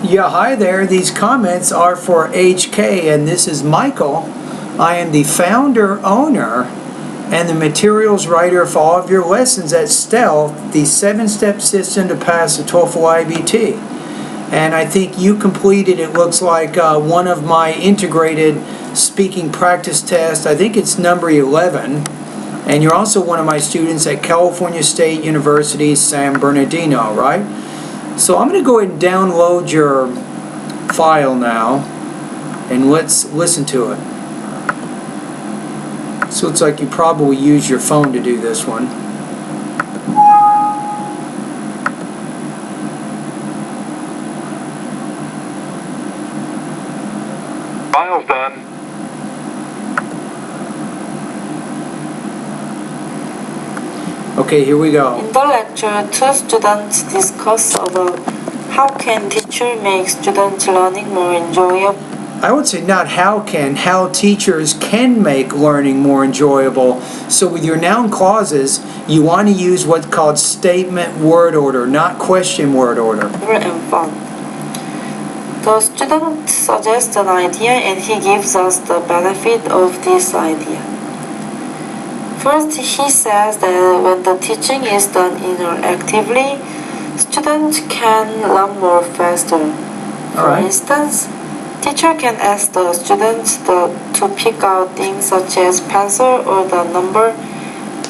Yeah, hi there. These comments are for HK, and this is Michael. I am the founder, owner, and the materials writer for all of your lessons at Stealth, the 7-step system to pass the TOEFL IBT. And I think you completed, it looks like, one of my integrated speaking practice tests. I think it's number 11. And you're also one of my students at California State University, San Bernardino, right? So I'm going to go ahead and download your file now, and let's listen to it. So it's like you probably use your phone to do this one. File's done. Okay, here we go. In the lecture, two students discuss about how can teacher make student learning more enjoyable. I would say not how teachers can make learning more enjoyable. So with your noun clauses, you want to use what's called statement word order, not question word order. And fun. The student suggests an idea and he gives us the benefit of this idea. First, he says that when the teaching is done interactively, students can learn more faster. For instance, teacher can ask the students to pick out things such as pencil or the number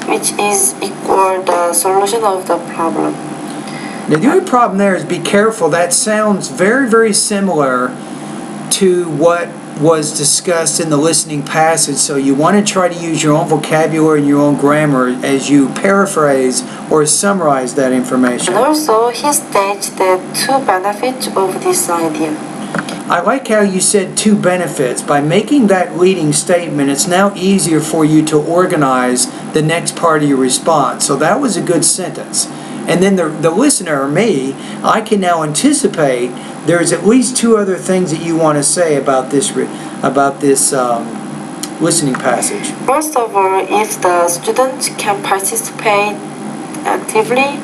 which is equal the solution of the problem. Now the only problem there is be careful. That sounds very, very similar to what was discussed in the listening passage, so you want to try to use your own vocabulary and your own grammar as you paraphrase or summarize that information. And also, he states that two benefits of this idea. I like how you said two benefits. By making that leading statement, it's now easier for you to organize the next part of your response. So that was a good sentence. And then the listener, or me, I can now anticipate there's at least two other things that you want to say about this listening passage. First of all, if the students can participate actively,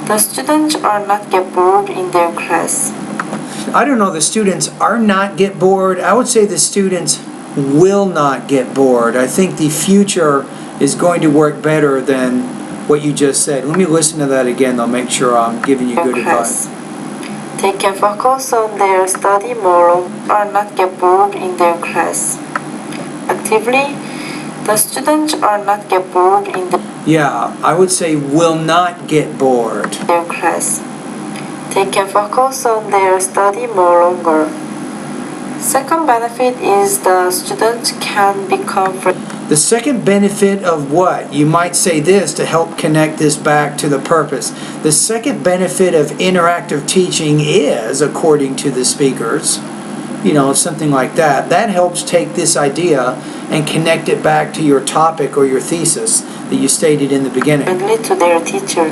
the students are not get bored in their class. I don't know, the students are not get bored. I would say the students will not get bored. I think the future is going to work better than what you just said. Let me listen to that again, though, make sure I'm giving you good advice. They can focus on their study more or not get bored in their class. Actively, the students are not get bored in Yeah, I would say will not get bored. Their class. They can focus on their study more longer. Second benefit is the students can become The second benefit of what? You might say this to help connect this back to the purpose. The second benefit of interactive teaching is, according to the speakers, something like that. That helps take this idea and connect it back to your topic or your thesis that you stated in the beginning. Friendly to their teacher.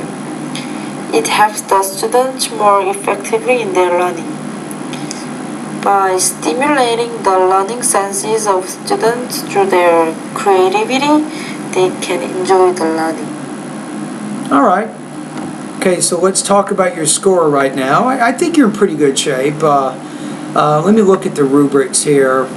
It helps the students more effectively in their learning. By stimulating the learning senses of students through their creativity, they can enjoy the learning. All right. Okay, so let's talk about your score right now. I think you're in pretty good shape. Let me look at the rubrics here.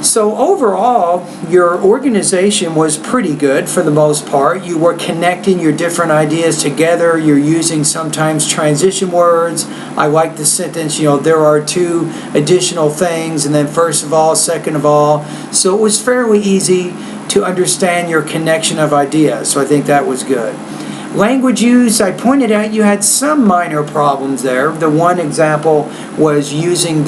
So overall, your organization was pretty good for the most part. You were connecting your different ideas together. You're using sometimes transition words. I like the sentence, there are two additional things, and then first of all, second of all. So it was fairly easy to understand your connection of ideas. So I think that was good. Language use, I pointed out you had some minor problems there. The one example was using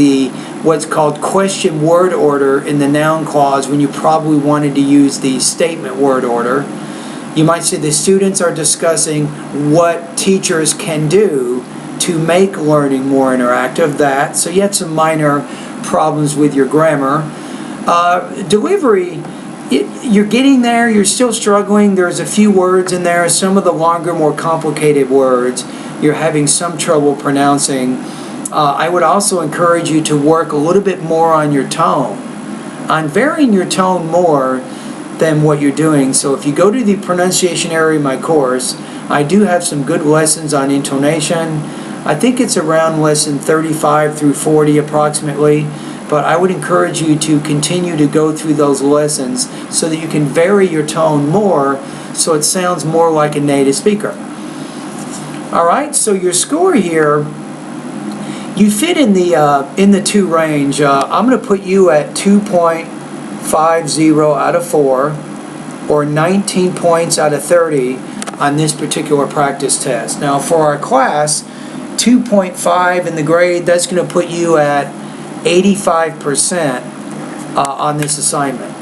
what's called question word order in the noun clause when you probably wanted to use the statement word order. You might say the students are discussing what teachers can do to make learning more interactive. So you had some minor problems with your grammar. Delivery, you're getting there, you're still struggling. There's a few words in there, some of the longer, more complicated words you're having some trouble pronouncing. I would also encourage you to work a little bit more on your tone, on varying your tone more than what you're doing. So if you go to the pronunciation area of my course, I do have some good lessons on intonation, I think it's around lesson 35 through 40 approximately, but I would encourage you to continue to go through those lessons so that you can vary your tone more so it sounds more like a native speaker. Alright, so your score here, you fit in the 2 range. I'm going to put you at 2.50 out of 4 or 19 points out of 30 on this particular practice test. Now for our class, 2.5 in the grade, that's going to put you at 85% on this assignment.